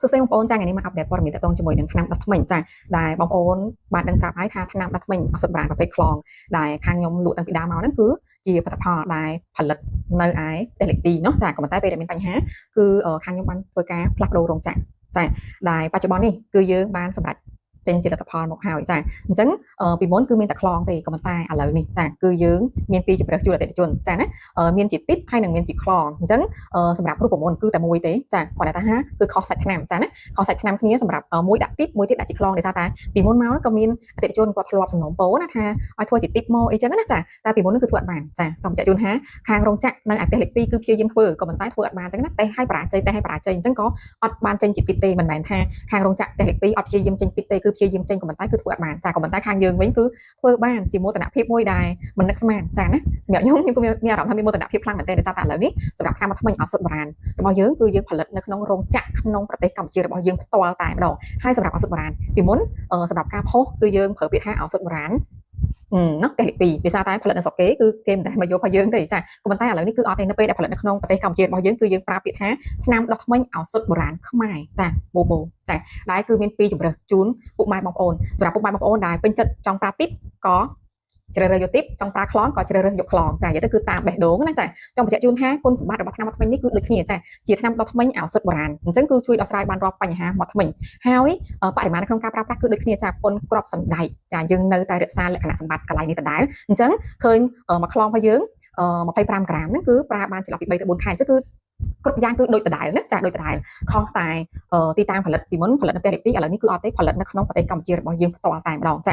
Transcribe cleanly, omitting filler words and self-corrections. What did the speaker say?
សួស្តីបងប្អូនចា៎ថ្ងៃនេះមកអាប់ដេតព័ត៌មានតកតងជាមួយនឹងថ្នាំដុសធ្មេញចា៎ដែលបងប្អូនបានដឹងស្រាប់ហើយថាថ្នាំដុសធ្មេញអសុទ្ធបុរាណប្រភេទខ្លងដែលខាងខ្ញុំលក់តាំងពីដើមមកហ្នឹងគឺជាផលិតផលដែលផលិតនៅឯប្រទេសលេខ2เนาะចាក៏ប៉ុន្តែពេលដែលមានបញ្ហាគឺខាងខ្ញុំបានធ្វើការផ្លាស់ប្ដូររោងចក្រចាដែលបច្ចុប្បន្ននេះគឺយើងបានសម្រេចចេញជាលទ្ធផលមកហើយចាអញ្ចឹងពីមុនគឺមានតែខ្លងទេក៏ប៉ុន្តែឥឡូវនេះចាគឺយើងមានពីរជម្រើសជូនអតិថិជនចាណាមានជាទីបហើយនិងមានជាខ្លងអញ្ចឹងសម្រាប់រូបមន្តគឺតែមួយទេចាគាត់ថាគឺខុសសាច់ថ្នាំចាណាខុសសាច់ថ្នាំគ្នាសម្រាប់មួយដាក់ទីបមួយទៀតដាក់ជាខ្លងដោយសារតែពីមុនមកក៏មានអតិថិជនគាត់ធ្លាប់សំណូមពរណាថាឲ្យធ្វើជាទីបមកអីចឹងណាចាតែពីមុនគឺធ្វើអត់បានចាចង់បញ្ជាក់ជូនថាខាងរោងចក្រនៅឯប្រទេសលេខ2គឺព្យាយាមធ្វើក៏ប៉ុន្តែធ្វើអត់បានចឹងណាតែឲ្យបរាជ័យអញ្ចឹងក៏អត់បានចេញជាទីបទេមិនមែនថាខាងរោងចក្រប្រទេសលេខ2អត់ព្យាយាមចេញទីបទេគឺព្យាយាមចេញក៏ប៉ុន្តែគឺធ្វើអត់បានចាក៏ប៉ុន្តែខាងយើងវិញគឺធ្វើបានជាមោទនភាពមួយដែលមិននឹកស្មានចាណាសម្រាប់ខ្ញុំក៏មានអារម្មណ៍ថាមានមោទនភាពខ្លាំងមែនទែនដោយសារតែឥឡូវនេះសម្រាប់ថ្នាំថ្មីអសុទ្ធបុរាណរបស់យើងគឺយើងផលិតនៅក្នុងរោងចក្រក្នុងប្រទេសកម្ពុជារបស់យើងផ្ទាល់តែម្ដងហើយសម្រាប់អសុទ្ធបុរាណពីមុនសម្រាប់ការផុសគឺយើងប្រើពាក្យថាអសុទ្ធបុរាណណោះតែពីភាសាតែផលិតនៅស្រុកគេគឺគេមិនដែលមកយករបស់យើងទេចាក៏ប៉ុន្តែឥឡូវនេះគឺអត់ទេនៅពេលដែលផលិតនៅក្នុងប្រទេសកម្ពុជារបស់យើងគឺយើងប្រើពាក្យថាថ្នាំដុសធ្មេញឱសថបុរាណខ្មែរចាបូបូចាដែលគឺមានពីរជម្រើសជូនពុកម៉ែបងប្អូនសម្រាប់ពុកម៉ែបងប្អូនដែលពេញចិត្តចង់ប្រើទីបក៏ជ្រើសរើសយកទីបចង់ប្រើខ្លងក៏ជ្រើសរើសយកខ្លងចានិយាយទៅគឺតាមបេះដូងណាចាចង់បញ្ជាក់ជូនថាគុណសម្បត្តិរបស់ថ្នាំដុសធ្មេញនេះគឺដូចគ្នាចាជាថ្នាំដុសធ្មេញឱសថបុរាណអញ្ចឹងគឺជួយដោះស្រាយបានរាល់បញ្ហាមាត់ធ្មេញហើយបរិមាណនៅក្នុងការប្រើប្រាស់គឺដូចគ្នាចាប៉ុនក្របសណ្ដែកចាយើងនៅតែរក្សាលក្ខណៈសម្បត្តិកន្លែងនេះដដែលអញ្ចឹងឃើញមួយខ្លងរបស់យើង25ក្រាមហ្នឹងគឺប្រើបានចន្លោះពី3ទៅ4ខែអញ្ចឹងគឺគ្រប់យ៉ាងគឺដូចដដែលណាចាដូចដដែលខុសតែទីតាំងផលិតពីមុនផលិតនៅប្រទេសលេខ2ឥឡូវនេះគឺអត់ទេផលិតនៅក្នុងប្រទេសកម្ពុជារបស់យើងផ្ទាល់តែម្ដងចា